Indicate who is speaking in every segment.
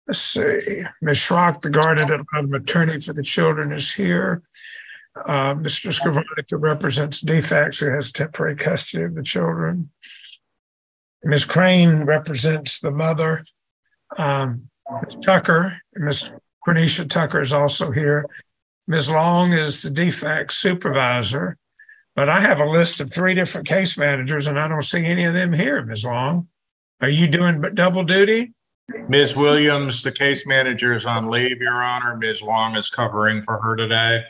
Speaker 1: Let's see. Ms. Schrock, the guardian ad attorney for the children, is here. Mr. Scrivonica represents DFACS, who has temporary custody of the children. Ms. Crane represents the mother. Ms. Tucker, Ms. Cornelia Tucker is also here. Ms. Long is the DFACS supervisor, but I have a list of 3 different case managers and I don't see any of them here, Ms. Long. Are you doing double duty?
Speaker 2: Ms. Williams, the case manager, is on leave, Your Honor. Ms. Long is covering for her today.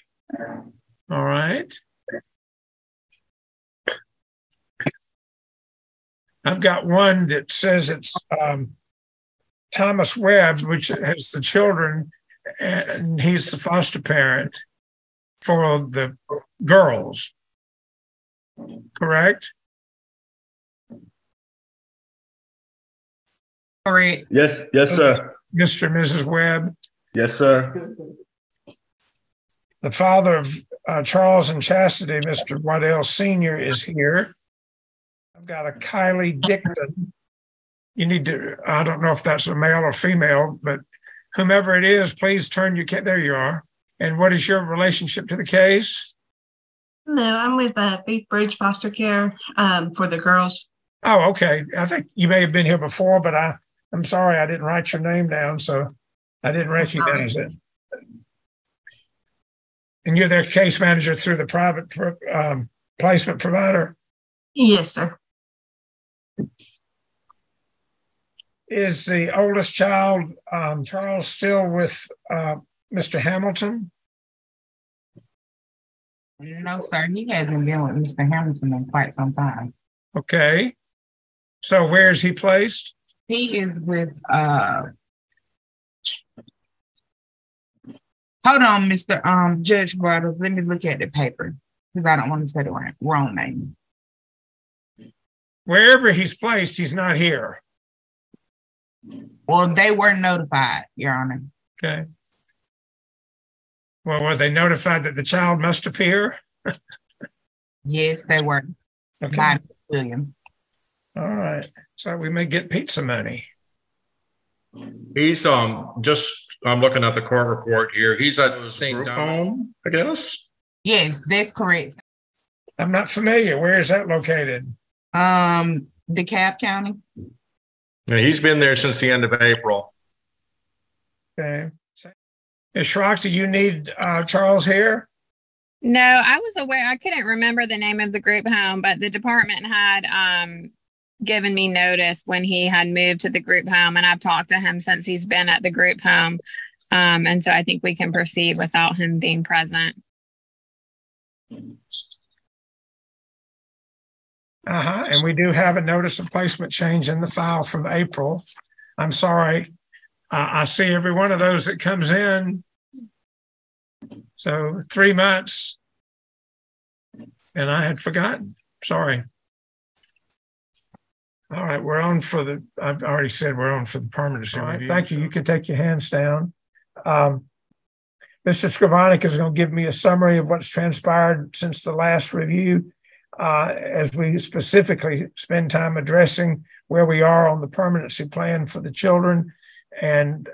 Speaker 1: All right. I've got one that says it's Thomas Webb, which has the children, and he's the foster parent for the girls. Correct?
Speaker 3: Correct.
Speaker 4: Yes, sir.
Speaker 1: Mr. and Mrs. Webb.
Speaker 4: Yes, sir.
Speaker 1: The father of Charles and Chastity, Mr. Waddell Sr., is here. I've got a Kylie Dicton. You need to, I don't know if that's a male or female, but whomever it is, please turn your, there you are. And what is your relationship to the case?
Speaker 3: No, I'm with Faith Bridge Foster Care for the girls.
Speaker 1: Oh, okay. I think you may have been here before, but I'm sorry I didn't write your name down, so I didn't recognize it. And you're their case manager through the private placement provider?
Speaker 3: Yes, sir.
Speaker 1: Is the oldest child, Charles, still with Mr. Hamilton?
Speaker 5: No, sir. He hasn't been with Mr. Hamilton in quite some time.
Speaker 1: Okay. So where is he placed?
Speaker 5: He is with hold on, Mr. Judge Bartles. Let me look at the paper because I don't want to say the wrong name.
Speaker 1: Wherever he's placed, he's not here.
Speaker 5: Well, they were notified, Your Honor.
Speaker 1: Okay. Well, were they notified that the child must appear?
Speaker 5: Yes, they were.
Speaker 1: Okay.
Speaker 5: By William.
Speaker 1: All right. So we may get pizza money.
Speaker 2: He's I'm looking at the court report here. He's at the St. Home, I guess.
Speaker 5: Yes, that's correct.
Speaker 1: I'm not familiar. Where is that located?
Speaker 5: DeKalb County.
Speaker 2: Yeah, he's been there since the end of April.
Speaker 1: Okay. Ms. Schrock, do you need Charles here?
Speaker 6: No, I was aware. I couldn't remember the name of the group home, but the department had given me notice when he had moved to the group home, and I've talked to him since he's been at the group home. And so I think we can proceed without him being present.
Speaker 1: And we do have a notice of placement change in the file from April. I'm sorry. I see every one of those that comes in. So 3 months. And I had forgotten. Sorry. All right, we're on for the, I've already said we're on for the permanency review. Thank you. You can take your hands down. Mr. Scrivonica is going to give me a summary of what's transpired since the last review, as we specifically spend time addressing where we are on the permanency plan for the children. And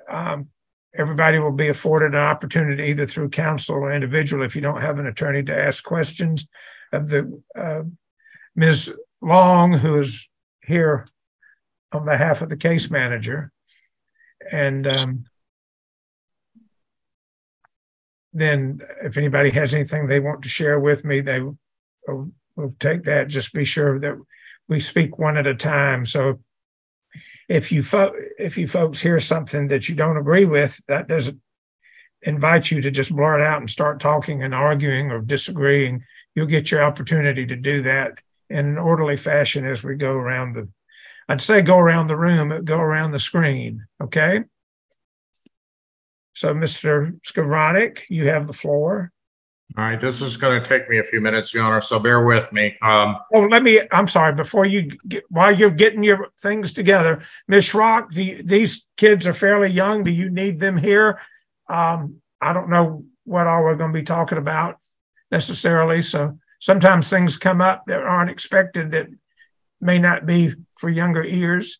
Speaker 1: everybody will be afforded an opportunity either through counsel or individual, if you don't have an attorney, to ask questions of the Ms. Long, who is here on behalf of the case manager. And then if anybody has anything they want to share with me, they will take that. Just be sure that we speak one at a time. So if you folks hear something that you don't agree with, that doesn't invite you to just blurt out and start talking and arguing or disagreeing. You'll get your opportunity to do that in an orderly fashion as we go around I'd say go around the room, go around the screen, okay? So Mr. Scrivonica, you have the floor.
Speaker 2: All right, this is going to take me a few minutes, Your Honor, so bear with me.
Speaker 1: I'm sorry, while you're getting your things together, Ms. Schrock, these kids are fairly young. Do you need them here? I don't know what all we're going to be talking about necessarily. So sometimes things come up that aren't expected that may not be for younger ears.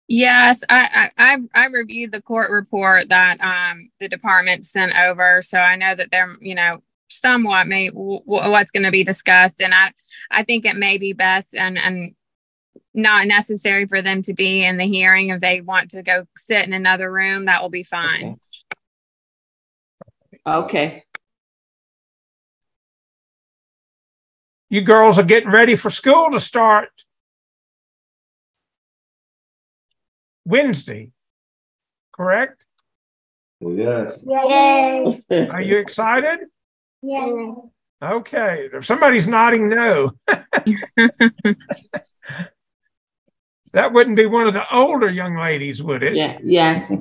Speaker 6: Yes, I reviewed the court report that the department sent over, so I know that they're, you know, somewhat what's going to be discussed, and I think it may be best and not necessary for them to be in the hearing. If they want to go sit in another room, that will be fine.
Speaker 7: Okay.
Speaker 1: You girls are getting ready for school to start Wednesday, correct?
Speaker 4: Yes.
Speaker 7: Yes.
Speaker 1: Are you excited?
Speaker 7: Yes.
Speaker 1: Okay, if somebody's nodding no. That wouldn't be one of the older young ladies, would it?
Speaker 7: Yeah. Yes.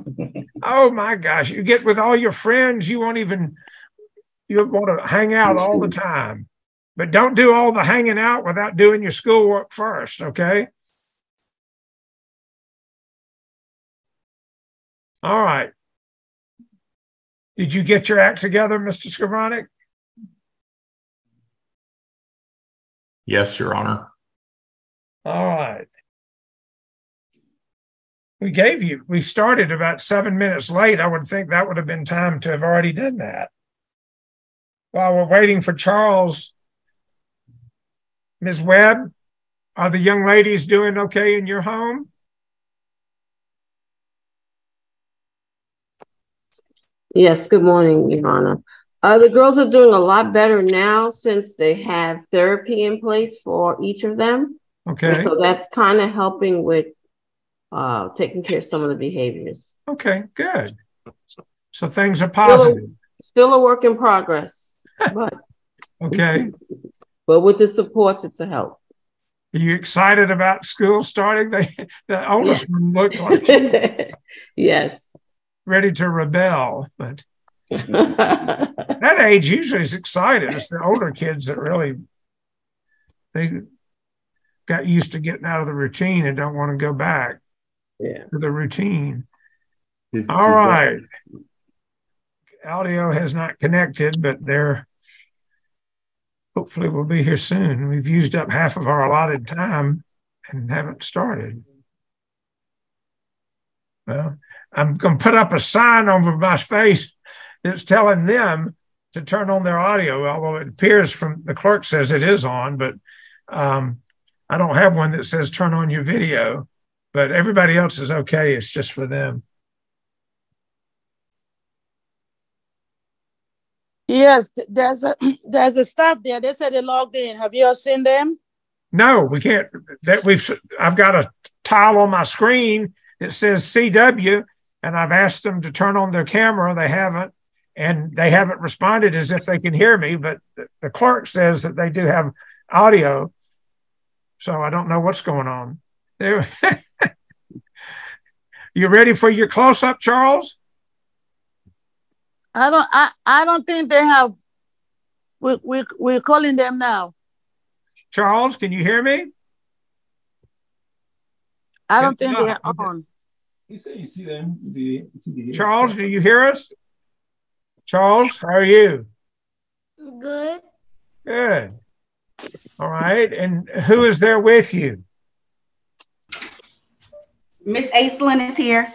Speaker 1: Oh my gosh, you get with all your friends, you want to hang out all the time. But don't do all the hanging out without doing your schoolwork first, okay? All right. Did you get your act together, Mr. Skrivonic?
Speaker 2: Yes, Your Honor.
Speaker 1: All right. We started about 7 minutes late. I would think that would have been time to have already done that. While we're waiting for Charles, Ms. Webb, are the young ladies doing okay in your home?
Speaker 7: Yes. Good morning, Your Honor. The girls are doing a lot better now since they have therapy in place for each of them.
Speaker 1: Okay.
Speaker 7: So that's kind of helping with taking care of some of the behaviors.
Speaker 1: Okay, good. So things are positive.
Speaker 7: Still a work in progress, but
Speaker 1: okay.
Speaker 7: But with the supports, it's a help.
Speaker 1: Are you excited about school starting? The oldest one looked like
Speaker 7: yes,
Speaker 1: ready to rebel, but that age usually is excited. It's the older kids that really they got used to getting out of the routine and don't want to go back to the routine. All right. Audio has not connected, but they're hopefully we'll be here soon. We've used up half of our allotted time and haven't started. Well, I'm going to put up a sign over my face that's telling them to turn on their audio, although it appears from the clerk says it is on, but I don't have one that says turn on your video, but everybody else is okay. It's just for them.
Speaker 8: Yes, there's a staff there. They said they logged in. Have you all seen them?
Speaker 1: No, we can't. I've got a tile on my screen that says CW, and I've asked them to turn on their camera. They haven't, and they haven't responded as if they can hear me. But the clerk says that they do have audio, so I don't know what's going on. You ready for your close-up, Charles?
Speaker 8: I don't think they have. We're calling them now.
Speaker 1: Charles, can you hear me?
Speaker 8: I don't think they're on.
Speaker 9: You say you see them.
Speaker 1: Charles, do you hear us? Charles, how are you?
Speaker 10: Good.
Speaker 1: Good. All right. And who is there with you?
Speaker 3: Miss Aislinn is here.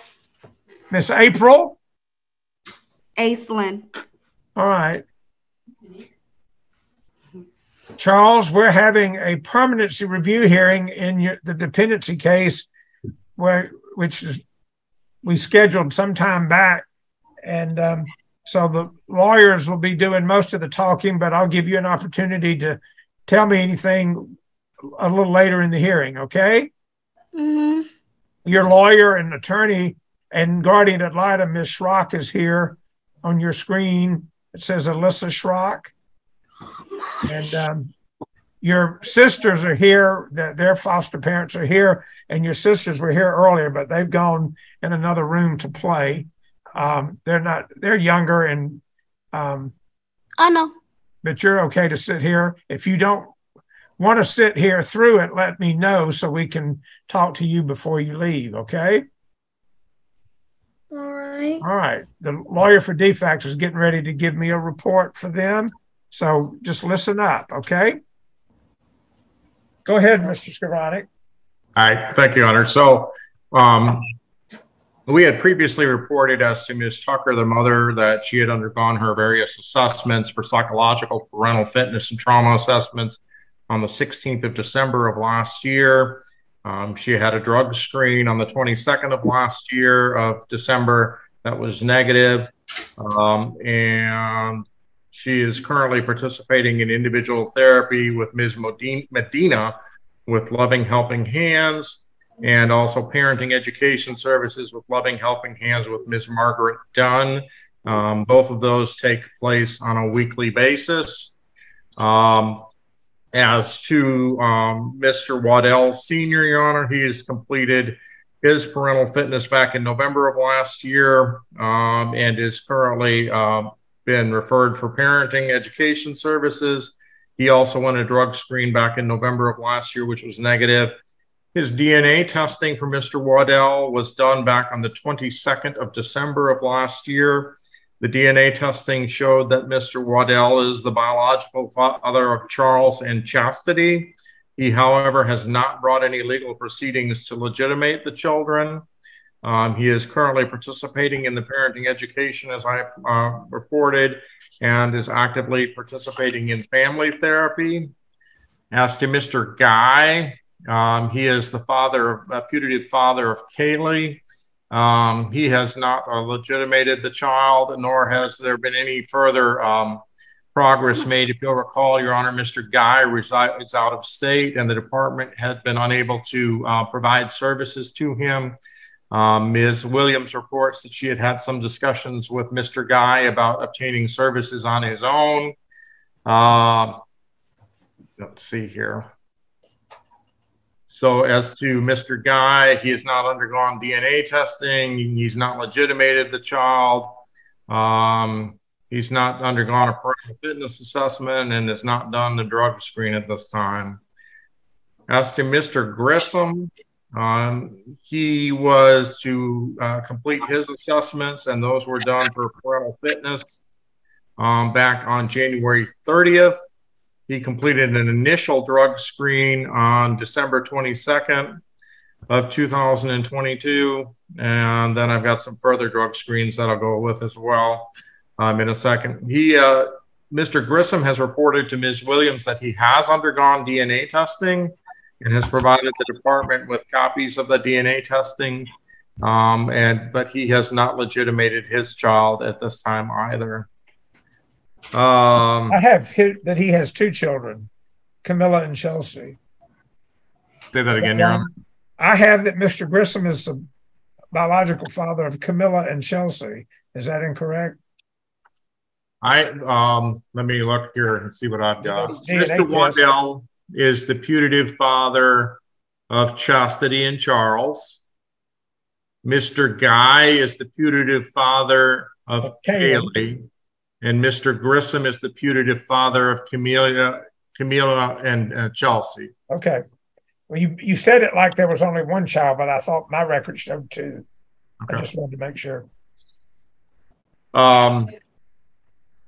Speaker 1: Miss April?
Speaker 3: Aislinn.
Speaker 1: All right. Charles, we're having a permanency review hearing in the dependency case, which we scheduled some time back. And so the lawyers will be doing most of the talking, but I'll give you an opportunity to tell me anything a little later in the hearing, okay?
Speaker 10: Mm-hmm.
Speaker 1: Your lawyer and attorney and guardian ad litem, Ms. Schrock, is here on your screen. It says Alyssa Schrock. And your sisters are here, their foster parents are here, and your sisters were here earlier, but they've gone in another room to play. They're younger and
Speaker 10: I know.
Speaker 1: But you're okay to sit here. If you don't want to sit here through it, let me know so we can talk to you before you leave, okay?
Speaker 10: All right.
Speaker 1: All right. The lawyer for defects is getting ready to give me a report for them. So just listen up, okay? Go ahead, Mr. Skrivonic.
Speaker 2: All right. Thank you, Honor. So We had previously reported as to Ms. Tucker, the mother, that she had undergone her various assessments for psychological, parental fitness, and trauma assessments on the 16th of December of last year. She had a drug screen on the 22nd of last year of December that was negative. And she is currently participating in individual therapy with Ms. Medina with Loving Helping Hands, and also parenting education services with Loving Helping Hands with Ms. Margaret Dunn. Both of those take place on a weekly basis. As to Mr. Waddell Sr., Your Honor, he has completed his parental fitness back in November of last year, and is currently been referred for parenting education services. He also went a drug screen back in November of last year, which was negative. His DNA testing for Mr. Waddell was done back on the 22nd of December of last year. The DNA testing showed that Mr. Waddell is the biological father of Charles and Chastity. He, however, has not brought any legal proceedings to legitimate the children. He is currently participating in the parenting education, as I reported, and is actively participating in family therapy. As to Mr. Guy, he is the putative father of Kaylee. He has not legitimated the child, nor has there been any further progress made. If you'll recall, Your Honor, Mr. Guy resides out of state, and the department had been unable to provide services to him. Ms. Williams reports that she had had some discussions with Mr. Guy about obtaining services on his own. Let's see here. So as to Mr. Guy, he has not undergone DNA testing. He's not legitimated the child. He's not undergone a parental fitness assessment and has not done the drug screen at this time. As to Mr. Grissom, he was to complete his assessments, and those were done for parental fitness back on January 30th. He completed an initial drug screen on December 22nd of 2022. And then I've got some further drug screens that I'll go with as well in a second. Mr. Grissom has reported to Ms. Williams that he has undergone DNA testing and has provided the department with copies of the DNA testing. But he has not legitimated his child at this time either.
Speaker 1: I have that he has two children, Camilla and Chelsea.
Speaker 2: Say that again, Your Honor.
Speaker 1: I have that Mr. Grissom is the biological father of Camilla and Chelsea. Is that incorrect?
Speaker 2: Let me look here and see what I've got. Mr. Waddell is the putative father of Chastity and Charles. Mr. Guy is the putative father of Kaylee. And Mr. Grissom is the putative father of Camilla and Chelsea.
Speaker 1: Okay. Well, you said it like there was only one child, but I thought my record showed two. Okay. I just wanted to make sure.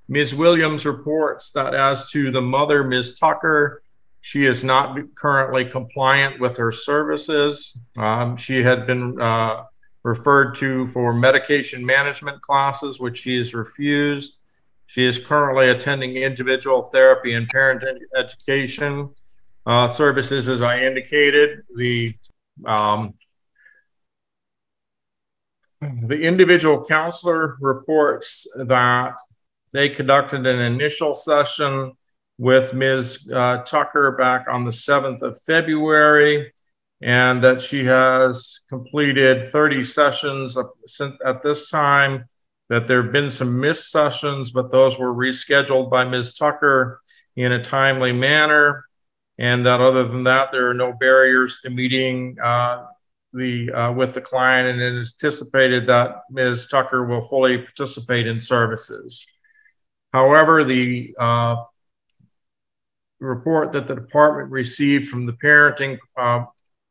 Speaker 2: Ms. Williams reports that as to the mother, Ms. Tucker, she is not currently compliant with her services. She had been referred to for medication management classes, which she has refused. She is currently attending individual therapy and parent education services, as I indicated. The individual counselor reports that they conducted an initial session with Ms. Tucker back on the 7th of February, and that she has completed 30 sessions at this time, that there have been some missed sessions, but those were rescheduled by Ms. Tucker in a timely manner, and that other than that, there are no barriers to meeting with the client, and it is anticipated that Ms. Tucker will fully participate in services. However, the report that the department received from the parenting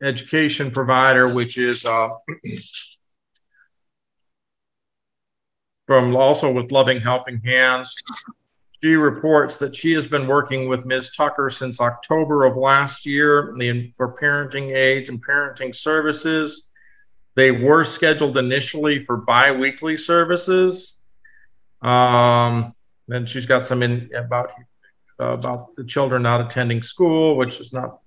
Speaker 2: education provider, which is from also with Loving Helping Hands, she reports that she has been working with Ms. Tucker since October of last year for parenting aid and parenting services. They were scheduled initially for bi-weekly services. Then she's got some about the children not attending school, which is not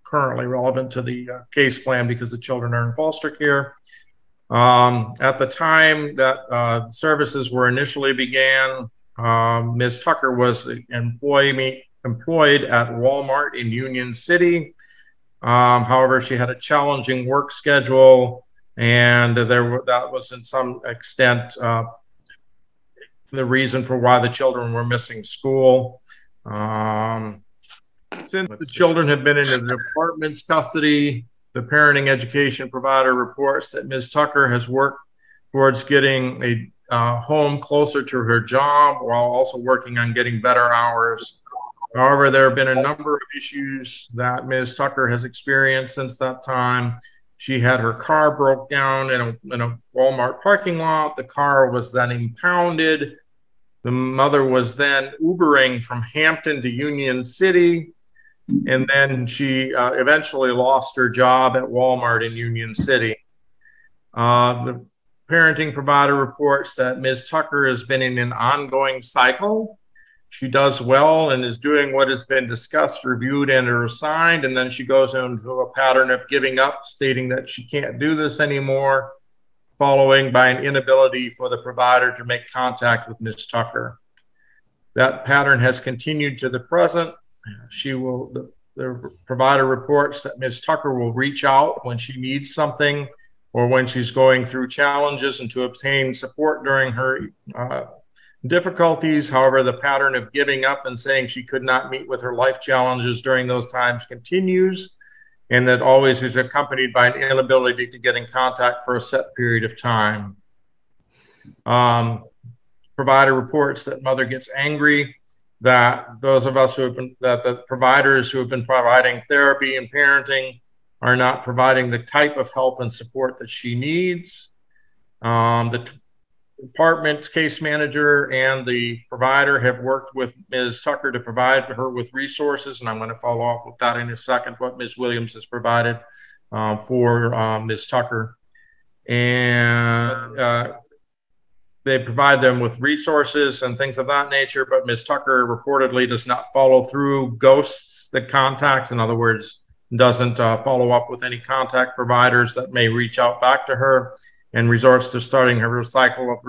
Speaker 2: currently relevant to the case plan because the children are in foster care. At the time that services were initially began, Ms. Tucker was employed at Walmart in Union City. However, she had a challenging work schedule, and that was in some extent the reason for why the children were missing school. Since the children have been in the department's custody, the parenting education provider reports that Ms. Tucker has worked towards getting a home closer to her job while also working on getting better hours. However, there have been a number of issues that Ms. Tucker has experienced since that time. She had her car broke down in a Walmart parking lot. The car was then impounded. The mother was then Ubering from Hampton to Union City. And then she eventually lost her job at Walmart in Union City. The parenting provider reports that Ms. Tucker has been in an ongoing cycle. She does well and is doing what has been discussed, reviewed, and assigned, and then she goes into a pattern of giving up, stating that she can't do this anymore, following by an inability for the provider to make contact with Ms. Tucker. That pattern has continued to the present. The provider reports that Ms. Tucker will reach out when she needs something or when she's going through challenges and to obtain support during her difficulties. However, the pattern of giving up and saying she could not meet with her life challenges during those times continues, and that always is accompanied by an inability to get in contact for a set period of time. Provider reports that mother gets angry, that those of us that the providers who have been providing therapy and parenting are not providing the type of help and support that she needs. The department's case manager and the provider have worked with Ms. Tucker to provide her with resources, and I'm going to follow up with that in a second, what Ms. Williams has provided for Ms. Tucker. And they provide them with resources and things of that nature, but Ms. Tucker reportedly does not follow through, ghosts the contacts. In other words, doesn't follow up with any contact providers that may reach out back to her, and resorts to starting her cycle of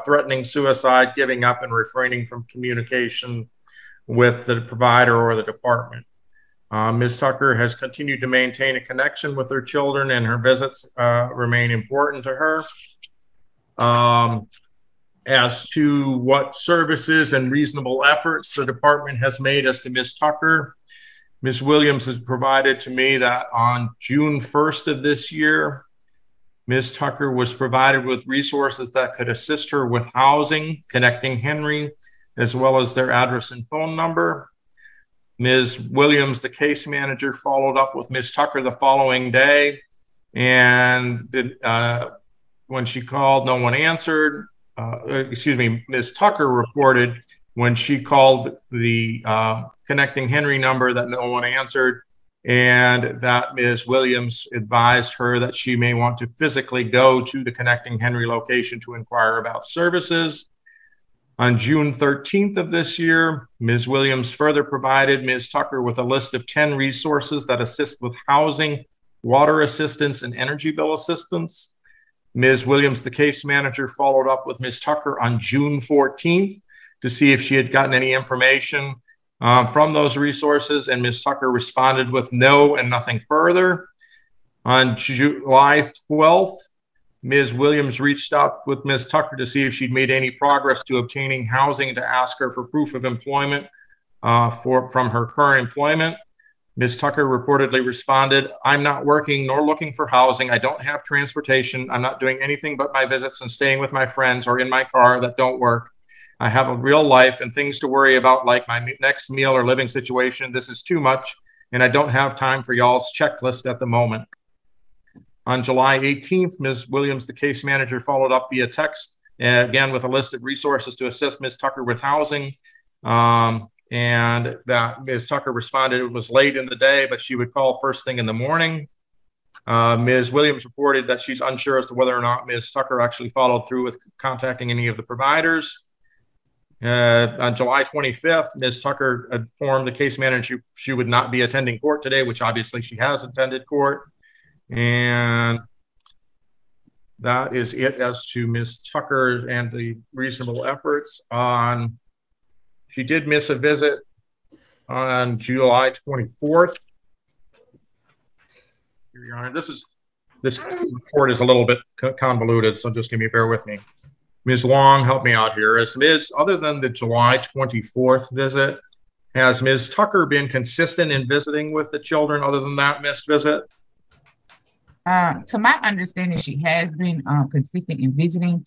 Speaker 2: threatening suicide, giving up, and refraining from communication with the provider or the department. Ms. Tucker has continued to maintain a connection with her children, and her visits remain important to her. As to what services and reasonable efforts the department has made as to Ms. Tucker, Ms. Williams has provided to me that on June 1st of this year, Ms. Tucker was provided with resources that could assist her with housing, connecting Henry, as well as their address and phone number. Ms. Williams, the case manager, followed up with Ms. Tucker the following day, and when she called, no one answered. Ms. Tucker reported when she called the connecting Henry number that no one answered, and that Ms. Williams advised her that she may want to physically go to the connecting Henry location to inquire about services. On June 13th of this year, Ms. Williams further provided Ms. Tucker with a list of 10 resources that assist with housing, water assistance, and energy bill assistance. Ms. Williams, the case manager, followed up with Ms. Tucker on June 14th to see if she had gotten any information from those resources, and Ms. Tucker responded with no and nothing further. On July 12th, Ms. Williams reached out with Ms. Tucker to see if she'd made any progress to obtaining housing, to ask her for proof of employment from her current employment. Ms. Tucker reportedly responded, "I'm not working nor looking for housing. I don't have transportation. I'm not doing anything but my visits and staying with my friends or in my car that don't work. I have a real life and things to worry about, like my next meal or living situation. This is too much, and I don't have time for y'all's checklist at the moment." On July 18th, Ms. Williams, the case manager, followed up via text, again with a list of resources to assist Ms. Tucker with housing. And that Ms. Tucker responded it was late in the day, but she would call first thing in the morning. Ms. Williams reported that she's unsure as to whether or not Ms. Tucker actually followed through with contacting any of the providers. On July 25th, Ms. Tucker informed the case manager she would not be attending court today, which obviously she has attended court. And that is it as to Ms. Tucker and the reasonable efforts. She did miss a visit on July 24th. Your Honor, this report is a little bit convoluted, so just bear with me. Ms. Long, help me out here. Other than the July 24th visit, has Ms. Tucker been consistent in visiting with the children other than that missed visit?
Speaker 5: To my understanding, she has been consistent in visiting.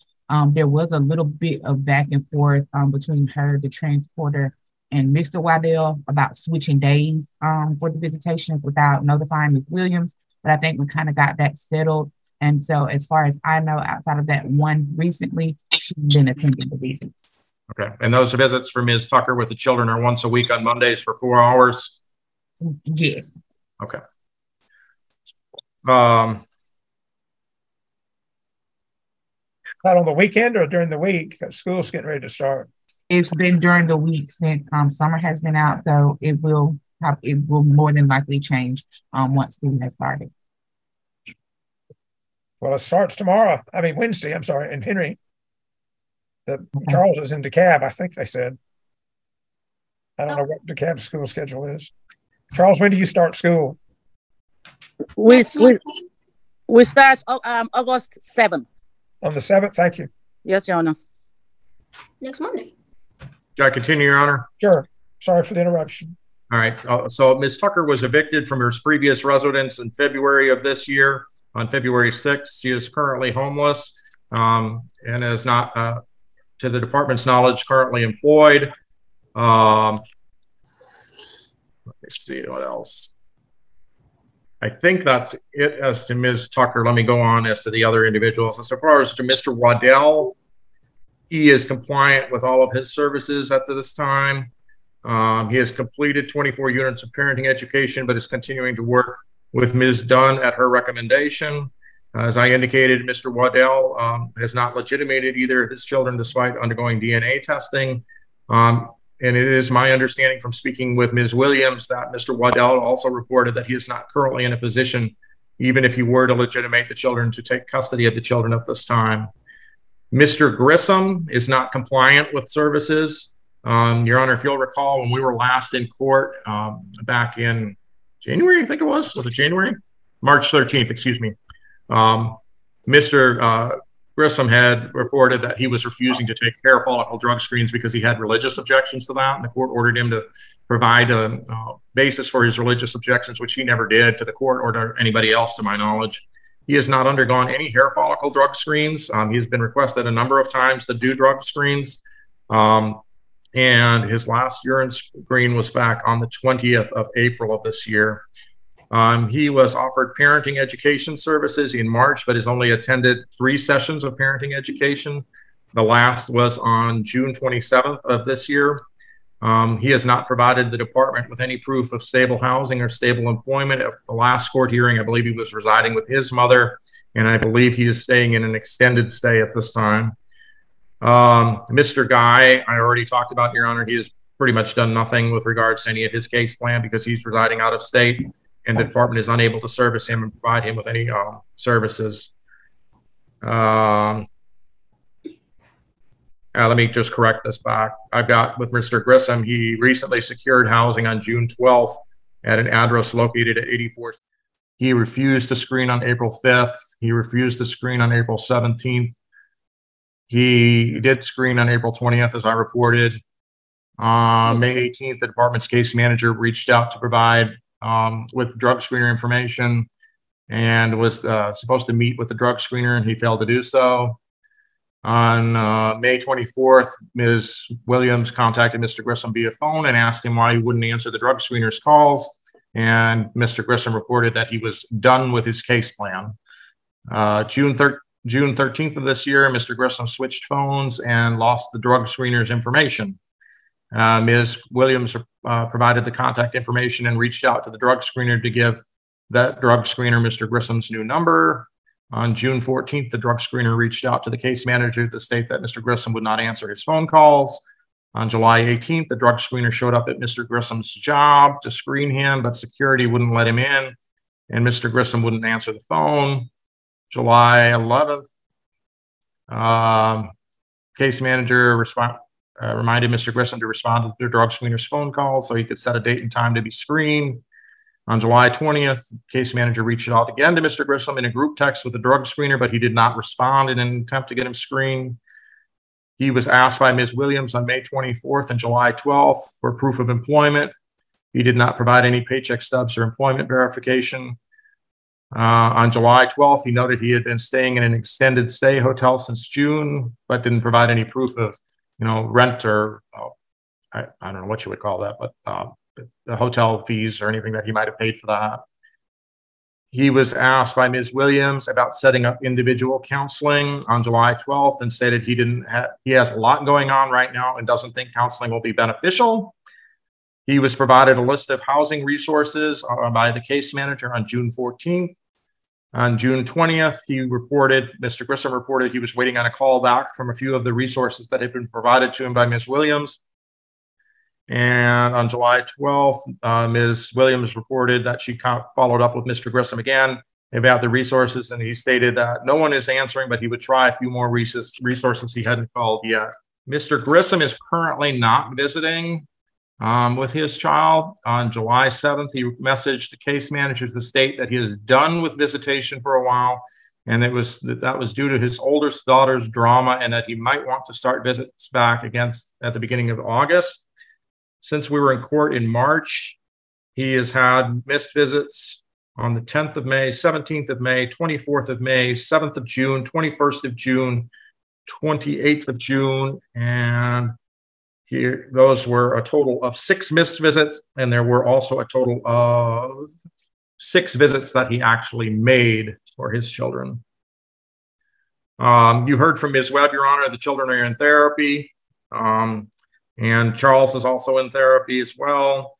Speaker 5: There was a little bit of back and forth between her, the transporter, and Mr. Waddell about switching days for the visitation without notifying Ms. Williams. But I think we kind of got that settled. And so as far as I know, outside of that one recently, she's been attending the visits.
Speaker 2: Okay. And those visits for Ms. Tucker with the children are once a week on Mondays for 4 hours?
Speaker 5: Yes.
Speaker 2: Okay.
Speaker 1: Not on the weekend or during the week? School's getting ready to start.
Speaker 5: It's been during the week since summer has been out, so it will more than likely change once school has started.
Speaker 1: Well, it starts tomorrow. I mean, Wednesday, I'm sorry, in Henry. Charles is in DeKalb, I think they said. I don't know what DeKalb's school schedule is. Charles, when do you start school?
Speaker 8: We start August 7th.
Speaker 1: On the 7th, thank you.
Speaker 8: Yes, Your Honor.
Speaker 10: Next Monday.
Speaker 2: Can I continue, Your Honor?
Speaker 1: Sure. Sorry for the interruption.
Speaker 2: All right. So Ms. Tucker was evicted from her previous residence in February of this year. On February 6th, she is currently homeless and is not, to the department's knowledge, currently employed. Let me see what else. I think that's it as to Ms. Tucker. Let me go on as to the other individuals. As far as to Mr. Waddell, he is compliant with all of his services at this time. He has completed 24 units of parenting education, but is continuing to work with Ms. Dunn at her recommendation. As I indicated, Mr. Waddell has not legitimated either of his children despite undergoing DNA testing. And it is my understanding from speaking with Ms. Williams that Mr. Waddell also reported that he is not currently in a position, even if he were to legitimate the children, to take custody of the children at this time. Mr. Grissom is not compliant with services. Your Honor, if you'll recall, when we were last in court back in January, I think it was it January? March 13th, excuse me. Mr. Grissom had reported that he was refusing to take hair follicle drug screens because he had religious objections to that, and the court ordered him to provide a basis for his religious objections, which he never did to the court or to anybody else, to my knowledge. He has not undergone any hair follicle drug screens. He's been requested a number of times to do drug screens. And his last urine screen was back on the 20th of April of this year. He was offered parenting education services in March, but has only attended 3 sessions of parenting education. The last was on June 27th of this year. He has not provided the department with any proof of stable housing or stable employment. At the last court hearing, I believe he was residing with his mother, and I believe he is staying in an extended stay at this time. Mr. Guy, I already talked about, Your Honor. He has pretty much done nothing with regards to any of his case plan because he's residing out of state, and the department is unable to service him and provide him with any services. Let me just correct this back. I've got with Mr. Grissom, he recently secured housing on June 12th at an address located at 84. He refused to screen on April 5th. He refused to screen on April 17th. He did screen on April 20th, as I reported. May 18th, the department's case manager reached out to provide with drug screener information and was supposed to meet with the drug screener, and he failed to do so. On May 24th, Ms. Williams contacted Mr. Grissom via phone and asked him why he wouldn't answer the drug screener's calls. And Mr. Grissom reported that he was done with his case plan. June 13th of this year, Mr. Grissom switched phones and lost the drug screener's information. Ms. Williams provided the contact information and reached out to the drug screener to give that drug screener Mr. Grissom's new number. On June 14th, the drug screener reached out to the case manager to state that Mr. Grissom would not answer his phone calls. On July 18th, the drug screener showed up at Mr. Grissom's job to screen him, but security wouldn't let him in, and Mr. Grissom wouldn't answer the phone. July 11th, case manager reminded Mr. Grissom to respond to the drug screener's phone call so he could set a date and time to be screened. On July 20th, case manager reached out again to Mr. Grissom in a group text with the drug screener, but he did not respond in an attempt to get him screened. He was asked by Ms. Williams on May 24th and July 12th for proof of employment. He did not provide any paycheck stubs or employment verification. On July 12th, he noted he had been staying in an extended stay hotel since June, but didn't provide any proof of, rent or I don't know what you would call that, but the hotel fees or anything that he might have paid for that. He was asked by Ms. Williams about setting up individual counseling on July 12th and stated he has a lot going on right now and doesn't think counseling will be beneficial. He was provided a list of housing resources by the case manager on June 14th. On June 20th, Mr. Grissom reported he was waiting on a call back from a few of the resources that had been provided to him by Ms. Williams. And on July 12th, Ms. Williams reported that she followed up with Mr. Grissom again about the resources, and he stated that no one is answering, but he would try a few more resources he hadn't called yet. Mr. Grissom is currently not visiting with his child. On July 7th, he messaged the case manager to state that he is done with visitation for a while, and that was due to his oldest daughter's drama, and that he might want to start visits back at the beginning of August. Since we were in court in March, he has had missed visits on the 10th of May, 17th of May, 24th of May, 7th of June, 21st of June, 28th of June, and those were a total of 6 missed visits, and there were also a total of 6 visits that he actually made for his children. You heard from Ms. Webb, Your Honor, the children are in therapy. And Charles is also in therapy as well.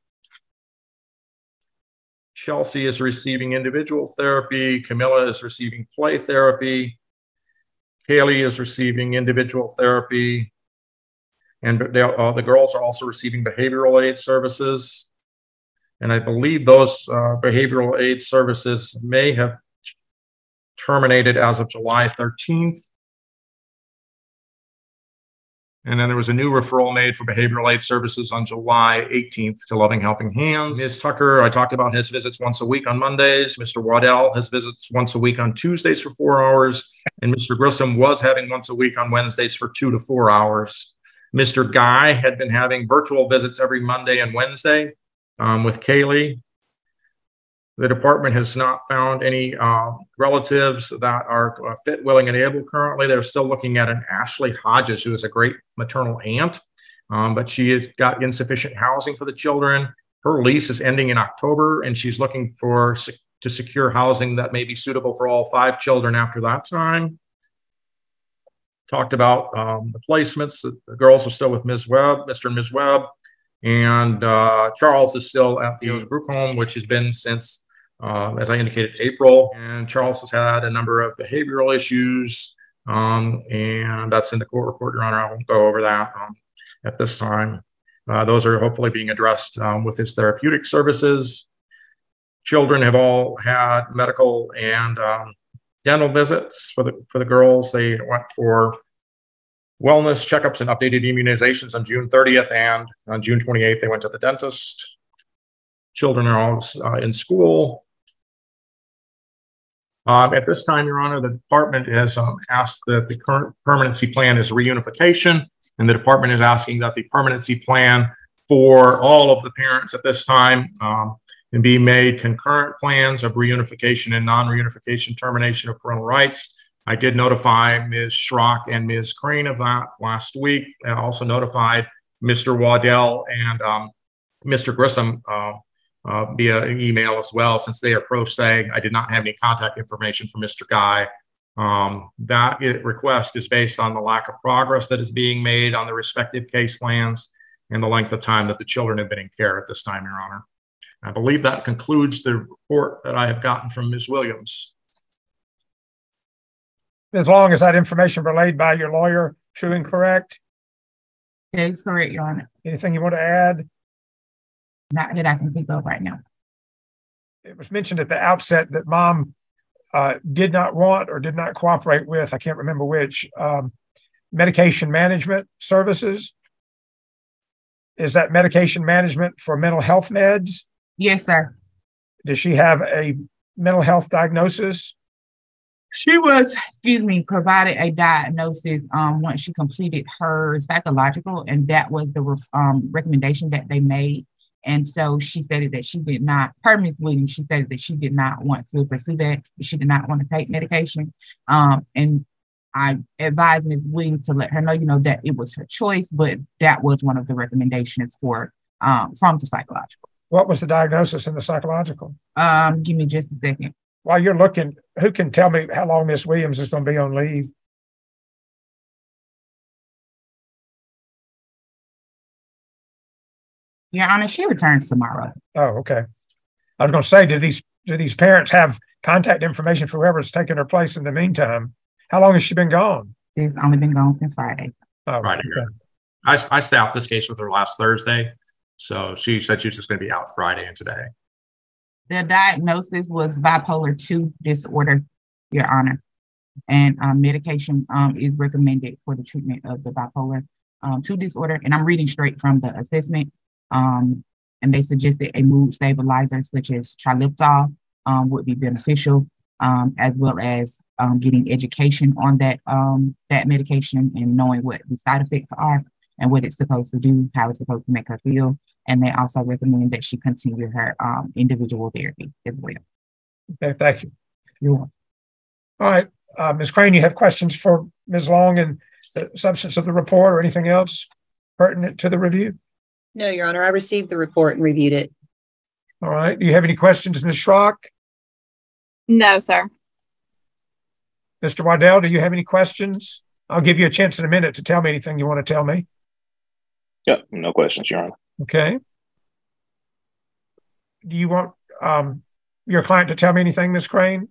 Speaker 2: Chelsea is receiving individual therapy. Camilla is receiving play therapy. Kaylee is receiving individual therapy. And the girls are also receiving behavioral aid services. And I believe those behavioral aid services may have terminated as of July 13th. And then there was a new referral made for behavioral aid services on July 18th to Loving Helping Hands. Ms. Tucker, I talked about his visits once a week on Mondays. Mr. Waddell has visits once a week on Tuesdays for 4 hours. And Mr. Grissom was having once a week on Wednesdays for 2 to 4 hours. Mr. Guy had been having virtual visits every Monday and Wednesday with Kaylee. The department has not found any relatives that are fit, willing, and able currently. They're still looking at an Ashley Hodges, who is a great maternal aunt, but she has got insufficient housing for the children. Her lease is ending in October, and she's looking to secure housing that may be suitable for all 5 children after that time. Talked about the placements. The girls are still with Ms. Webb, Mr. and Ms. Webb, and Charles is still at the group home, which has been since as I indicated, April. And Charles has had a number of behavioral issues, and that's in the court report, Your Honor. I won't go over that at this time. Those are hopefully being addressed with his therapeutic services. Children have all had medical and dental visits for the girls. They went for wellness checkups and updated immunizations on June 30th, and on June 28th, they went to the dentist. Children are all in school. At this time, Your Honor, the department has asked that the current permanency plan is reunification, and the department is asking that the permanency plan for all of the parents at this time can be made concurrent plans of reunification and non-reunification termination of parental rights. I did notify Ms. Schrock and Ms. Crane of that last week, and also notified Mr. Waddell and Mr. Grissom via email as well, since they are pro se. I did not have any contact information from Mr. Guy. That request is based on the lack of progress that is being made on the respective case plans and the length of time that the children have been in care at this time, Your Honor. I believe that concludes the report that I have gotten from Ms. Williams.
Speaker 1: As long as that information relayed by your lawyer, true and correct?
Speaker 5: That is correct, Your Honor.
Speaker 1: Anything you want to add?
Speaker 5: Not that I can think of right now.
Speaker 1: It was mentioned at the outset that mom did not want or did not cooperate with, I can't remember which, medication management services. Is that medication management for mental health meds?
Speaker 5: Yes, sir.
Speaker 1: Does she have a mental health diagnosis?
Speaker 5: She was, provided a diagnosis once she completed her psychological, and that was the recommendation that they made. And so she stated that she did not, per Ms. Williams, she stated that she did not want to pursue that. She did not want to take medication. And I advised Ms. Williams to let her know, that it was her choice, but that was one of the recommendations for from the psychological.
Speaker 1: What was the diagnosis in the psychological?
Speaker 5: Give me just a second.
Speaker 1: While you're looking, who can tell me how long Ms. Williams is going to be on leave?
Speaker 5: Your Honor, she returns tomorrow.
Speaker 1: Oh, okay. I was going to say, do these parents have contact information for whoever's taking her place in the meantime? How long has she been gone?
Speaker 5: She's only been gone since Friday.
Speaker 1: Oh,
Speaker 2: Friday.
Speaker 1: Okay.
Speaker 2: I staffed this case with her last Thursday, so she said she was just going to be out Friday and today.
Speaker 5: The diagnosis was bipolar 2 disorder, Your Honor, and medication is recommended for the treatment of the bipolar 2 disorder. And I'm reading straight from the assessment. And they suggested a mood stabilizer such as triliptol would be beneficial, as well as getting education on that medication and knowing what the side effects are and what it's supposed to do, how it's supposed to make her feel. And they also recommend that she continue her individual therapy as well.
Speaker 1: Okay, thank you.
Speaker 5: You're welcome.
Speaker 1: All right, Ms. Crane, you have questions for Ms. Long and the substance of the report or anything else pertinent to the review?
Speaker 11: No, Your Honor, I received the report and reviewed it.
Speaker 1: All right, do you have any questions, Ms. Schrock?
Speaker 6: No, sir.
Speaker 1: Mr. Waddell, do you have any questions? I'll give you a chance in a minute to tell me anything you want to tell me.
Speaker 12: Yep, no questions, Your Honor.
Speaker 1: Okay. Do you want your client to tell me anything, Ms. Crane?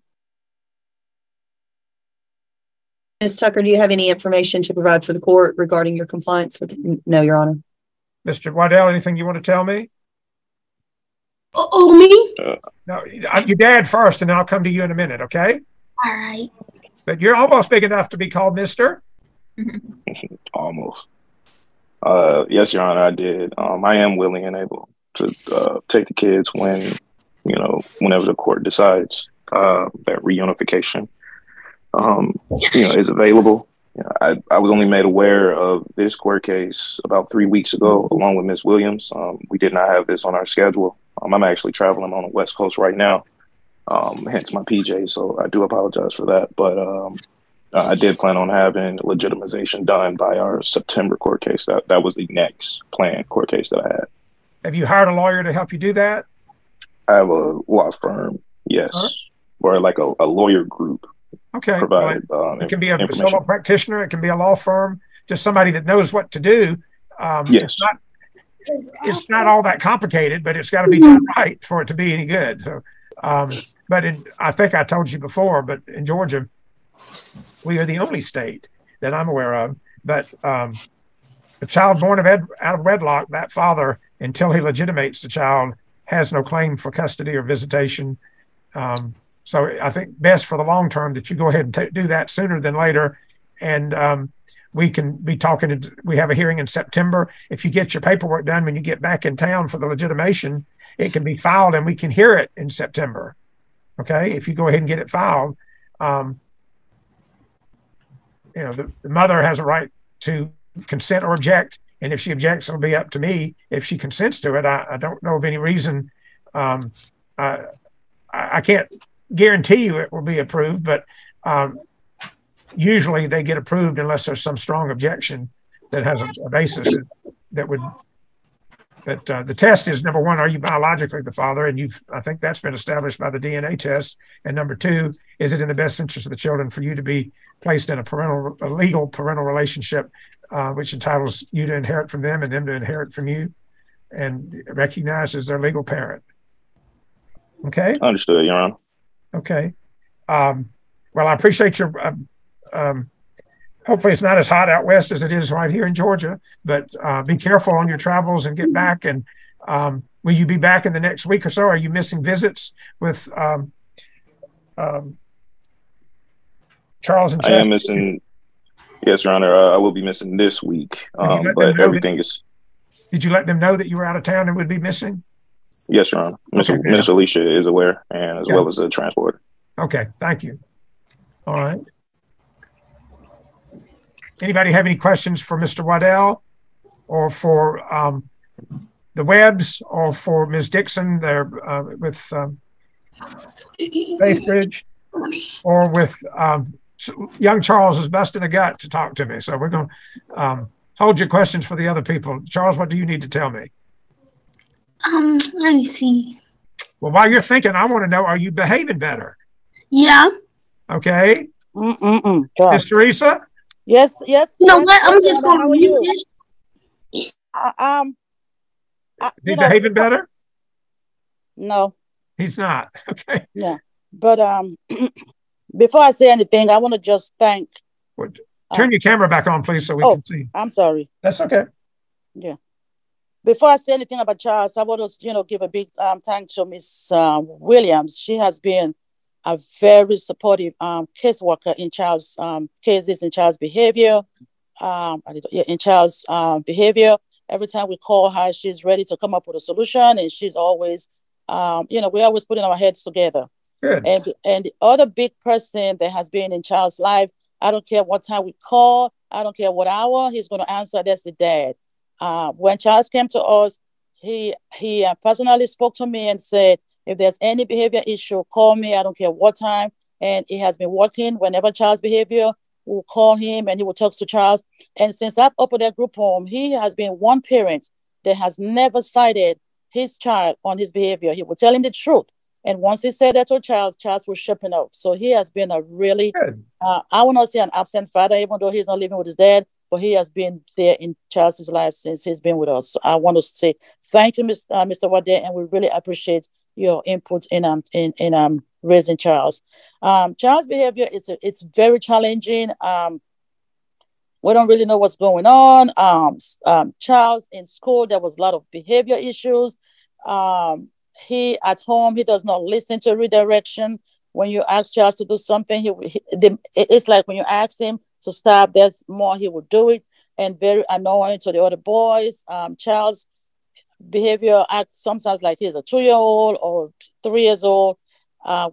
Speaker 11: Ms. Tucker, do you have any information to provide for the court regarding your compliance with it? No, Your Honor.
Speaker 1: Mr. Waddell, anything you want to tell me?
Speaker 10: Me?
Speaker 1: No, your dad first, and then I'll come to you in a minute, okay?
Speaker 10: All right.
Speaker 1: But you're almost big enough to be called Mr.
Speaker 12: Almost. Yes, Your Honor, I did. I am willing and able to take the kids when, whenever the court decides that reunification, is available. I was only made aware of this court case about 3 weeks ago, along with Ms. Williams. We did not have this on our schedule. I'm actually traveling on the West Coast right now, hence my PJ, so I do apologize for that. But I did plan on having legitimization done by our September court case. That was the next planned court case that I had.
Speaker 1: Have you hired a lawyer to help you do that?
Speaker 12: I have a law firm, yes, or like a lawyer group.
Speaker 1: Okay.
Speaker 12: Provided,
Speaker 1: it can be a solo practitioner. It can be a law firm, just somebody that knows what to do.
Speaker 12: Yes.
Speaker 1: It's not all that complicated, but it's got to be done right for it to be any good. So, I think I told you before, but in Georgia, we are the only state that I'm aware of. But a child born out of wedlock, that father, until he legitimates the child, has no claim for custody or visitation. So I think best for the long term that you go ahead and do that sooner than later. And we can be talking, we have a hearing in September. If you get your paperwork done when you get back in town for the legitimation, it can be filed and we can hear it in September. Okay, if you go ahead and get it filed, the mother has a right to consent or object. And if she objects, it'll be up to me. If she consents to it, I don't know of any reason. I can't guarantee you it will be approved, but usually they get approved unless there's some strong objection that has a basis that would. But the test is, number one, are you biologically the father? And I think that's been established by the DNA test. And number two, is it in the best interest of the children for you to be placed in a legal parental relationship, which entitles you to inherit from them and them to inherit from you and recognized as their legal parent. Okay.
Speaker 12: Understood, Your Honor.
Speaker 1: Okay. Well, I appreciate your, hopefully it's not as hot out west as it is right here in Georgia, but be careful on your travels and get back. And will you be back in the next week or so? Are you missing visits with Charles and Chester?
Speaker 12: I am missing, yes, Your Honor. I will be missing this week, but everything is.
Speaker 1: Did you let them know that you were out of town and would be missing?
Speaker 12: Yes, Your Honor.
Speaker 1: Okay,
Speaker 12: Miss Alicia is aware, and as well as the transporter.
Speaker 1: Okay, thank you. All right. Anybody have any questions for Mr. Waddell or for the Webbs or for Ms. Dixon there with Faithbridge, or with young Charles is busting a gut to talk to me. So we're going to hold your questions for the other people. Charles, what do you need to tell me?
Speaker 10: Let me see.
Speaker 1: Well, while you're thinking, I want to know, are you behaving better?
Speaker 10: Yeah.
Speaker 1: Okay. Miss Teresa?
Speaker 8: Yes.
Speaker 10: No,
Speaker 8: yes,
Speaker 10: I'm just going to mute this.
Speaker 1: He's behaving better?
Speaker 8: No.
Speaker 1: He's not. Okay.
Speaker 8: Yeah. But before I say anything, I want to just thank.
Speaker 1: Turn your camera back on, please, so we can see.
Speaker 8: I'm sorry.
Speaker 1: That's okay.
Speaker 8: Yeah. Before I say anything about Charles, I want to, give a big thanks to Miss Williams. She has been a very supportive caseworker in Charles cases, in Charles behavior, in Charles behavior. Every time we call her, she's ready to come up with a solution, and she's always, we're always putting our heads together.
Speaker 1: Good.
Speaker 8: And the other big person that has been in Charles' life, I don't care what time we call, I don't care what hour, he's going to answer. That's the dad. When Charles came to us, he personally spoke to me and said, if there's any behavior issue, call me. I don't care what time. And it has been working. Whenever Charles' behavior, we'll call him and he will talk to Charles. And since I've opened that group home, he has been one parent that has never cited his child on his behavior. He will tell him the truth. And once he said that to Charles will sharpen up. So he has been a really, I will not say an absent father, even though he's not living with his dad, but he has been there in Charles' life since he's been with us. So I want to say thank you, Mr. Waddell, and we really appreciate your input in raising Charles. Charles' behavior it's very challenging. We don't really know what's going on. Charles in school, there was a lot of behavior issues. He at home, he does not listen to redirection. When you ask Charles to do something, it's like when you ask him to stop, there's more he will do it, and very annoying to the other boys. Charles' behavior acts sometimes like he's a 2-year-old or 3 years old.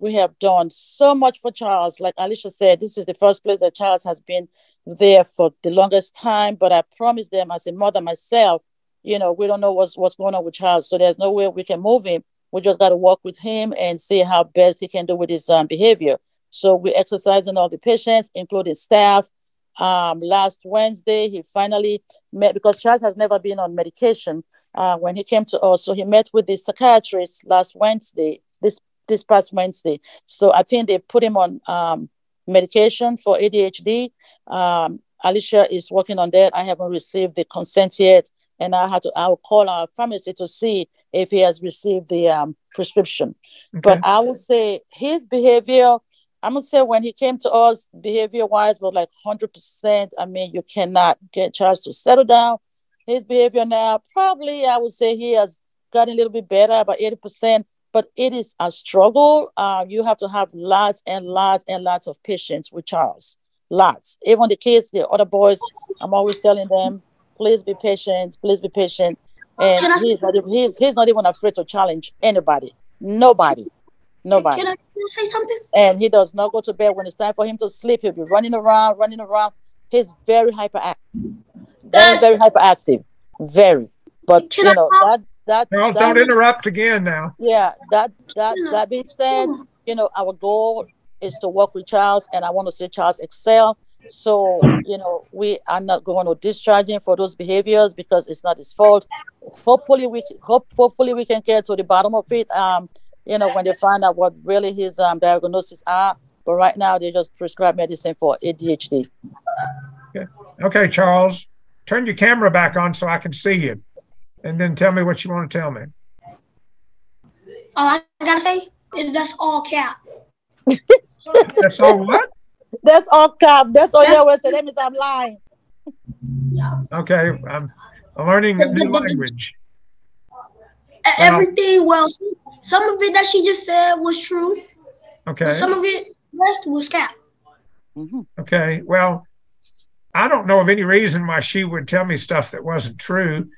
Speaker 8: We have done so much for Charles. Like Alicia said, this is the first place that Charles has been there for the longest time, but I promise them as a mother myself, we don't know what's going on with Charles, so there's no way we can move him. We just got to work with him and see how best he can do with his behavior. So we're exercising all the patients, including staff. Last Wednesday, he finally met, because Charles has never been on medication when he came to us. So he met with the psychiatrist last Wednesday, this past Wednesday. So I think they put him on medication for ADHD. Alicia is working on that. I haven't received the consent yet. And I will call our pharmacy to see if he has received the prescription. Okay. But I would say his behavior, I'm going to say when he came to us, behavior-wise, was like 100%. I mean, you cannot get Charles to settle down. His behavior now, probably, I would say he has gotten a little bit better, about 80%. But it is a struggle. You have to have lots and lots and lots of patience with Charles. Lots. Even the kids, the other boys, I'm always telling them, please be patient, please be patient. And he's not even afraid to challenge anybody. Nobody. Can I say something? And he does not go to bed when it's time for him to sleep. He'll be running around. He's very hyperactive. Very hyperactive. Very. But
Speaker 1: Charles, don't interrupt again now.
Speaker 8: Yeah, that being said, our goal is to work with Charles, and I want to see Charles excel. So, we are not going to discharge him for those behaviors because it's not his fault. Hopefully we can get to the bottom of it, when they find out what really his diagnoses are. But right now, they just prescribe medicine for ADHD.
Speaker 1: Okay, Charles, turn your camera back on so I can see you. And then tell me what you want to tell me.
Speaker 10: All I got to say? That's all cap.
Speaker 1: That's all what?
Speaker 8: That's all cap. That's all you say. That means I'm lying.
Speaker 1: Okay, I'm learning a new language.
Speaker 10: Everything, well, some of it that she just said was true.
Speaker 1: Okay.
Speaker 10: But some of it, rest was cap.
Speaker 1: Okay, well, I don't know of any reason why she would tell me stuff that wasn't true.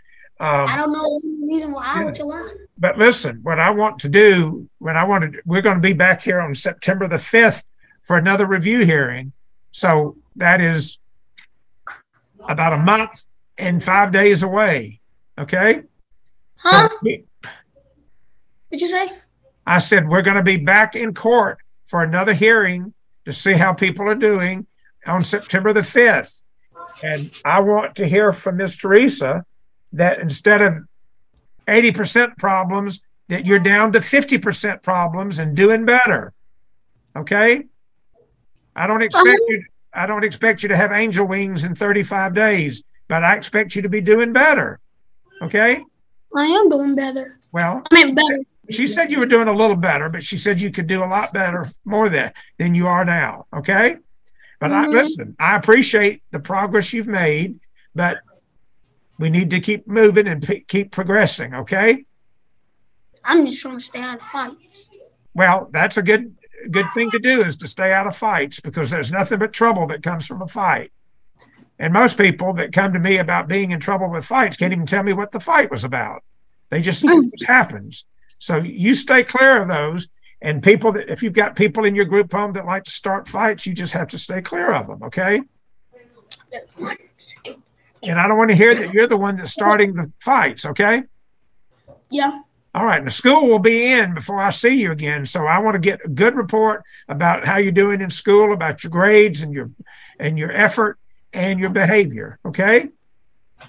Speaker 10: I don't know any reason why I would tell her.
Speaker 1: But listen, what I want to do, we're going to be back here on September the 5th for another review hearing. So that is about a month and 5 days away. Okay?
Speaker 10: Huh? So, what'd you say?
Speaker 1: I said, we're going to be back in court for another hearing to see how people are doing on September the 5th. And I want to hear from Ms. Teresa that instead of 80% problems, that you're down to 50% problems and doing better. Okay? I don't expect you to have angel wings in 35 days, but I expect you to be doing better. Okay?
Speaker 10: I am doing better.
Speaker 1: Well,
Speaker 10: I mean better.
Speaker 1: She said you were doing a little better, but she said you could do a lot better, more than you are now. Okay? But listen, I appreciate the progress you've made, but we need to keep moving and keep progressing, okay?
Speaker 10: I'm just trying to stay out of fights.
Speaker 1: Well, that's a good thing to do, is to stay out of fights, because there's nothing but trouble that comes from a fight. And most people that come to me about being in trouble with fights can't even tell me what the fight was about. It just happens. So you stay clear of those. And people that, if you've got people in your group home that like to start fights, you just have to stay clear of them, okay? And I don't want to hear that you're the one that's starting the fights, okay?
Speaker 10: Yeah.
Speaker 1: All right. And the school will be in before I see you again. So I want to get a good report about how you're doing in school, about your grades and your effort and your behavior, okay?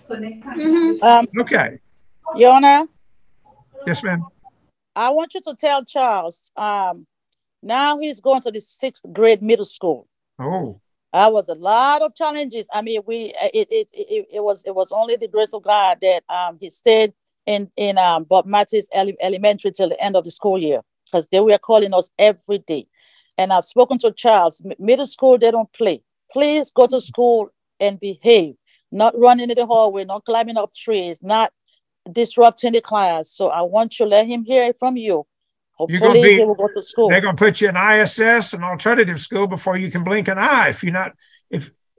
Speaker 1: Okay.
Speaker 8: Yona?
Speaker 1: Yes, ma'am.
Speaker 8: I want you to tell Charles, now he's going to the 6th grade middle school.
Speaker 1: Oh.
Speaker 8: That was a lot of challenges. I mean, it was only the grace of God that he stayed in Bob Mattis Elementary till the end of the school year, because they were calling us every day. And I've spoken to Charles. Middle school, they don't play. Please go to school and behave. Not running in the hallway, not climbing up trees, not disrupting the class. So I want you to let him hear it from you. Hopefully he will go to school.
Speaker 1: They're going to put you in ISS, an alternative school, before you can blink an eye.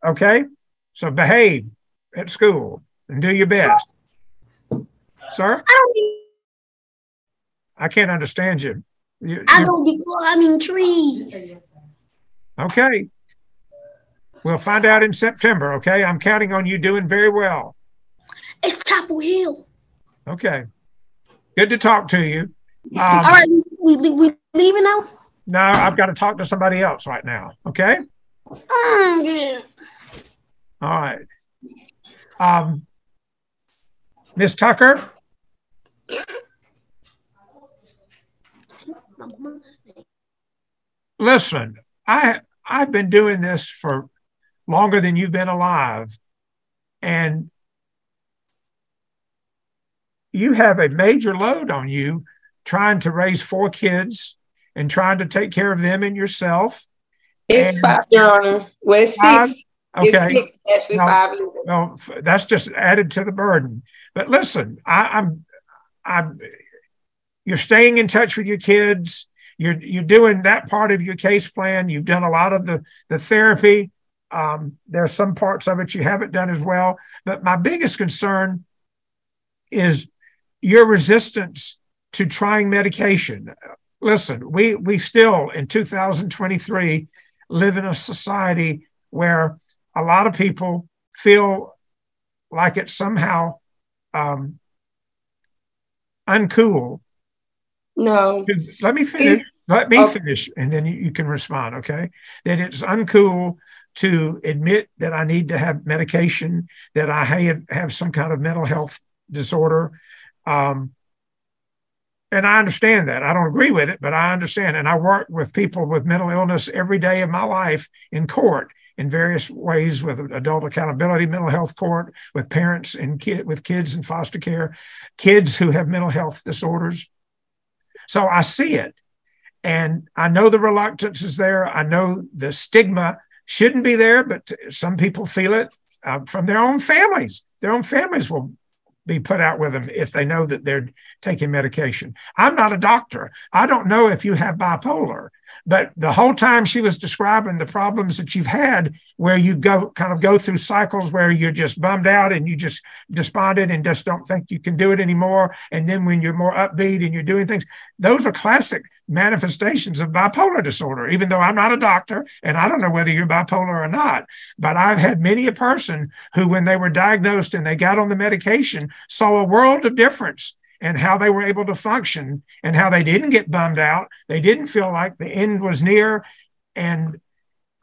Speaker 1: Okay? So behave at school and do your best. Sir? I can't understand you.
Speaker 10: I don't be climbing trees.
Speaker 1: Okay. We'll find out in September, okay? I'm counting on you doing very well.
Speaker 10: It's Chapel Hill.
Speaker 1: Okay. Good to talk to you.
Speaker 10: All right, we leaving now?
Speaker 1: No, I've got to talk to somebody else right now, okay?
Speaker 10: Yeah.
Speaker 1: All right. Miss Tucker? Listen, I've been doing this for longer than you've been alive, and you have a major load on you trying to raise 4 kids and trying to take care of them and yourself.
Speaker 13: It's 5, Your Honor. Well, 6.
Speaker 1: Okay.
Speaker 13: It's 6, actually 5.
Speaker 1: No, that's just added to the burden. But listen, you're staying in touch with your kids. You're doing that part of your case plan. You've done a lot of the therapy. There's some parts of it you haven't done as well. But my biggest concern is your resistance to trying medication. Listen, we still in 2023 live in a society where a lot of people feel like it's somehow uncool.
Speaker 13: No.
Speaker 1: Let me finish. Let me finish, and then you can respond, okay? That it's uncool to admit that I need to have medication, that I have some kind of mental health disorder. And I understand that. I don't agree with it, but I understand. And I work with people with mental illness every day of my life in court in various ways, with adult accountability, mental health court, with parents and with kids in foster care, kids who have mental health disorders. So I see it. And I know the reluctance is there. I know the stigma shouldn't be there, but some people feel it from their own families. Their own families will be put out with them if they know that they're taking medication. I'm not a doctor. I don't know if you have bipolar, but the whole time she was describing the problems that you've had, where you go through cycles where you're just bummed out and you just despondent and just don't think you can do it anymore. And then when you're more upbeat and you're doing things, those are classic manifestations of bipolar disorder, even though I'm not a doctor and I don't know whether you're bipolar or not. But I've had many a person who, when they were diagnosed and they got on the medication, saw a world of difference in how they were able to function and how they didn't get bummed out. They didn't feel like the end was near. And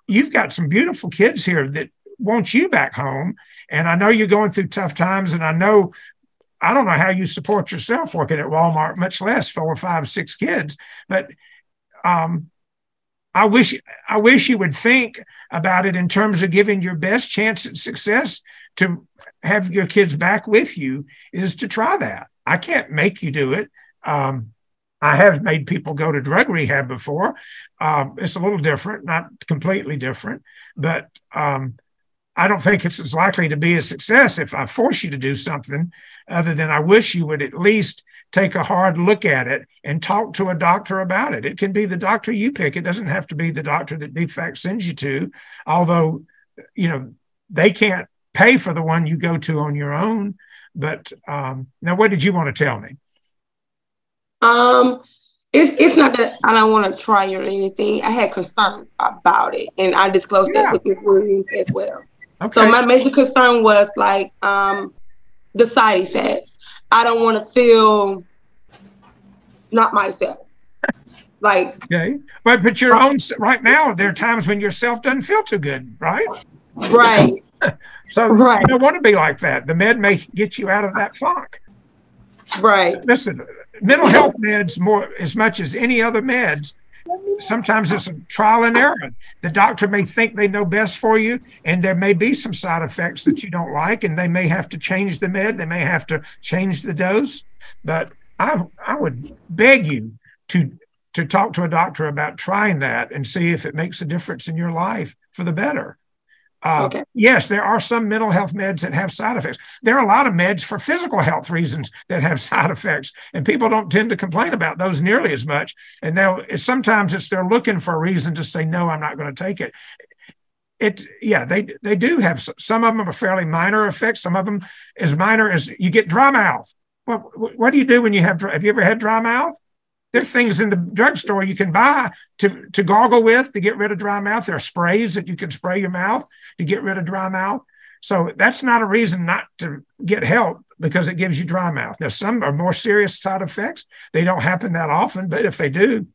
Speaker 1: you've got some beautiful kids here that want you back home. And I know you're going through tough times. And I don't know how you support yourself working at Walmart, much less 4, 5, 6 kids. But I wish you would think about it in terms of giving your best chance at success to have your kids back with you is to try that. I can't make you do it. I have made people go to drug rehab before. It's a little different, not completely different, but I don't think it's as likely to be a success if I force you to do something, other than I wish you would at least take a hard look at it and talk to a doctor about it. It can be the doctor you pick. It doesn't have to be the doctor that DFAC sends you to, although, they can't pay for the one you go to on your own. But now, what did you want to tell me?
Speaker 13: It's not that I don't want to try or anything. I had concerns about it, and I disclosed that with Ms. Williams as well. Okay. So my major concern was like the side effects. I don't want to feel not myself. Like,
Speaker 1: okay, but your own right now, there are times when yourself doesn't feel too good, right?
Speaker 13: Right.
Speaker 1: So you don't want to be like that. The med may get you out of that funk.
Speaker 13: Right.
Speaker 1: Listen, mental health meds, more as much as any other meds, sometimes it's a trial and error. The doctor may think they know best for you, and there may be some side effects that you don't like, and they may have to change the med. They may have to change the dose. But I would beg you to talk to a doctor about trying that and see if it makes a difference in your life for the better. Okay. Yes, there are some mental health meds that have side effects. There are a lot of meds for physical health reasons that have side effects, and people don't tend to complain about those nearly as much. And sometimes they're looking for a reason to say, no, I'm not going to take it. They do have, some of them are fairly minor effects. Some of them as minor as you get dry mouth. Well, what do you do when have you ever had dry mouth? There are things in the drugstore you can buy to gargle with to get rid of dry mouth. There are sprays that you can spray your mouth to get rid of dry mouth. So that's not a reason not to get help because it gives you dry mouth. Now, some are more serious side effects. They don't happen that often, but if they do,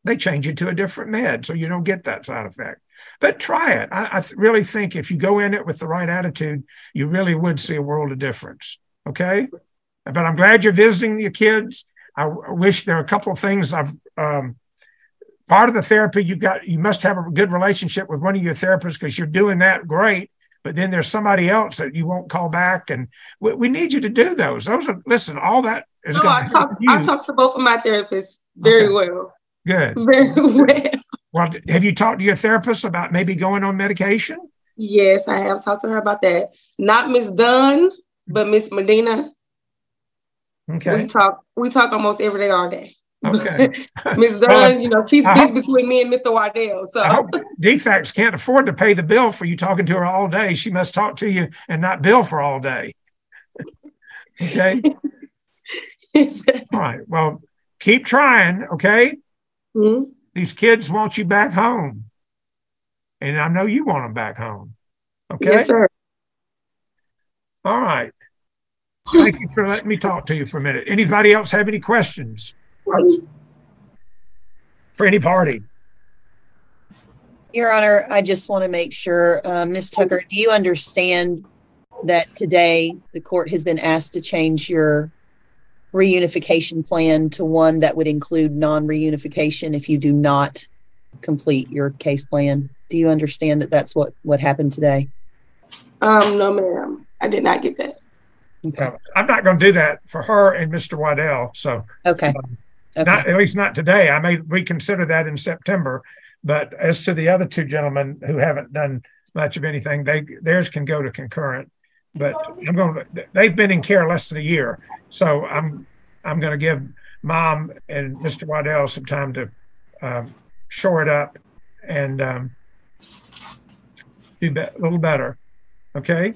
Speaker 1: they change you to a different med so you don't get that side effect. But try it. I really think if you go in it with the right attitude, you really would see a world of difference. Okay? But I'm glad you're visiting your kids. I wish there are a couple of things part of the therapy you must have a good relationship with one of your therapists because you're doing that great, but then there's somebody else that you won't call back. And we need you to do those. Listen, all that is going to
Speaker 13: I talked to both of my therapists very well.
Speaker 1: Good.
Speaker 13: Very well.
Speaker 1: Well, have you talked to your therapist about maybe going on medication?
Speaker 13: Yes, I have talked to her about that. Not Miss Dunn, but Miss Medina.
Speaker 1: Okay.
Speaker 13: We talk almost every day, all day.
Speaker 1: Okay.
Speaker 13: Ms. Dunn, she's busy between me and Mr. Waddell. So
Speaker 1: I hope DFACS can't afford to pay the bill for you talking to her all day. She must talk to you and not bill for all day. Okay. All right. Well, keep trying. Okay.
Speaker 13: Mm-hmm.
Speaker 1: These kids want you back home, and I know you want them back home. Okay.
Speaker 13: Yes, sir.
Speaker 1: All right. Thank you for letting me talk to you for a minute. Anybody else have any questions for any party?
Speaker 11: Your Honor, I just want to make sure, Ms. Tucker, do you understand that today the court has been asked to change your reunification plan to one that would include non-reunification if you do not complete your case plan? Do you understand that that's what happened today?
Speaker 13: No, ma'am. I did not get that.
Speaker 11: Okay.
Speaker 1: I'm not going to do that for her and Mr. Waddell. So
Speaker 11: okay. Okay.
Speaker 1: Not, at least not today. I may reconsider that in September. But as to the other two gentlemen who haven't done much of anything, theirs can go to concurrent. But they've been in care less than a year. So I'm going to give Mom and Mr. Waddell some time to shore it up and do a little better. Okay.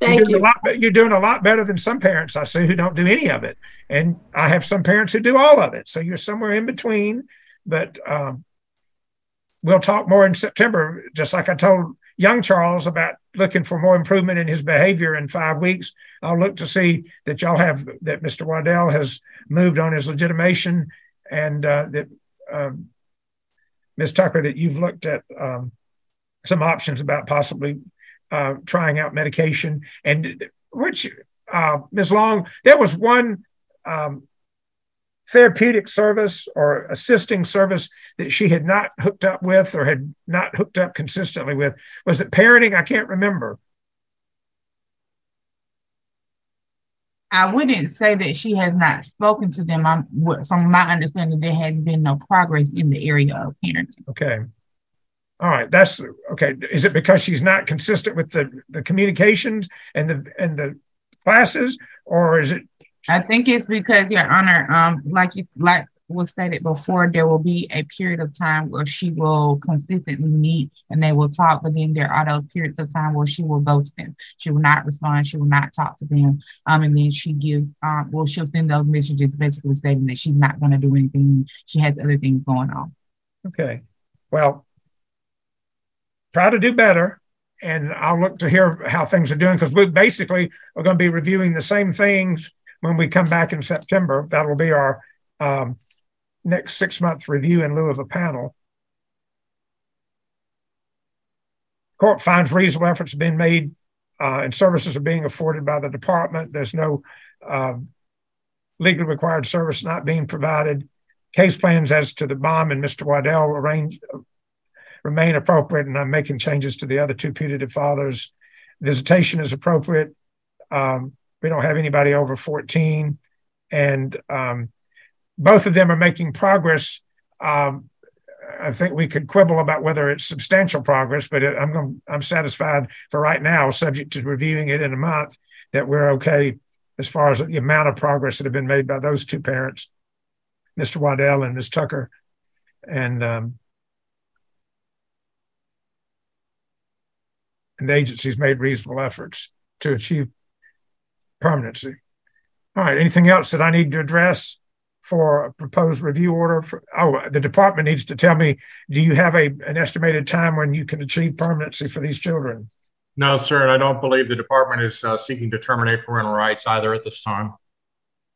Speaker 13: Thank you.
Speaker 1: You're doing a lot better than some parents I see who don't do any of it. And I have some parents who do all of it. So you're somewhere in between, but we'll talk more in September, just like I told young Charles about looking for more improvement in his behavior in 5 weeks. I'll look to see that that Mr. Waddell has moved on his legitimation, and that Ms. Tucker, that you've looked at some options about possibly trying out medication. And which, Ms. Long, there was one therapeutic service or assisting service that she had not hooked up with or had not hooked up consistently with. Was it parenting? I can't remember.
Speaker 5: I wouldn't say that she has not spoken to them. From my understanding, there has been no progress in the area of parenting.
Speaker 1: Okay. All right. That's okay. Is it because she's not consistent with the communications and the classes, or is it?
Speaker 5: I think it's because, Your Honor, like was stated before, there will be a period of time where she will consistently meet and they will talk, but then there are those periods of time where she will ghost them. She will not respond. She will not talk to them. And then she gives, she'll send those messages basically stating that she's not going to do anything. She has other things going on.
Speaker 1: Okay. Well, try to do better. And I'll look to hear how things are doing, because we basically are going to be reviewing the same things when we come back in September. That'll be our next 6-month review in lieu of a panel. Court finds reasonable efforts have been made and services are being afforded by the department. There's no legally required service not being provided. Case plans as to the mom and Mr. Waddell remain appropriate, and I'm making changes to the other two putative fathers. Visitation is appropriate. We don't have anybody over 14, and both of them are making progress. I think we could quibble about whether it's substantial progress, but I'm satisfied for right now, subject to reviewing it in a month, that we're okay as far as the amount of progress that have been made by those two parents, Mr. Waddell and Ms. Tucker, and the agency's made reasonable efforts to achieve permanency. All right. Anything else that I need to address for a proposed review order? The department needs to tell me, do you have an estimated time when you can achieve permanency for these children?
Speaker 2: No, sir. And I don't believe the department is seeking to terminate parental rights either at this time.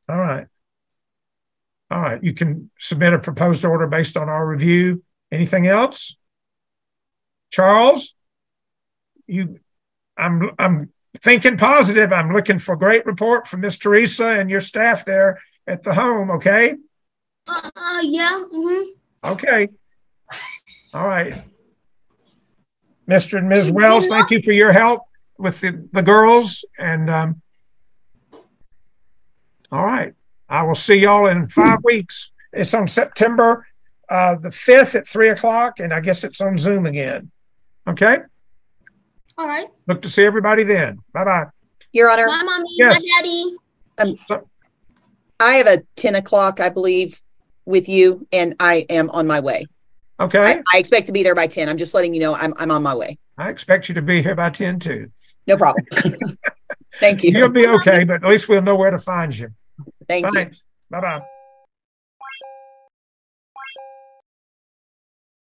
Speaker 1: All right. All right. You can submit a proposed order based on our review. Anything else? Charles? I'm thinking positive. I'm looking for a great report from Miss Teresa and your staff there at the home. Okay.
Speaker 10: Yeah.
Speaker 1: Okay. All right. Mr. and Ms. Wells, thank you for your help with the girls. And all right. I will see y'all in 5 weeks. It's on September the 5th at 3:00, and I guess it's on Zoom again. Okay.
Speaker 10: All right.
Speaker 1: Look to see everybody then. Bye-bye.
Speaker 11: Your Honor.
Speaker 10: Bye, Mommy.
Speaker 1: Yes.
Speaker 10: Bye, Daddy.
Speaker 11: I have a 10 o'clock, I believe, with you, and I am on my way.
Speaker 1: Okay.
Speaker 11: I expect to be there by 10. I'm just letting you know I'm on my way.
Speaker 1: I expect you to be here by 10 too.
Speaker 11: No problem. Thank you.
Speaker 1: You'll be okay, but at least we'll know where to find you.
Speaker 11: Thank you.
Speaker 1: Bye-bye.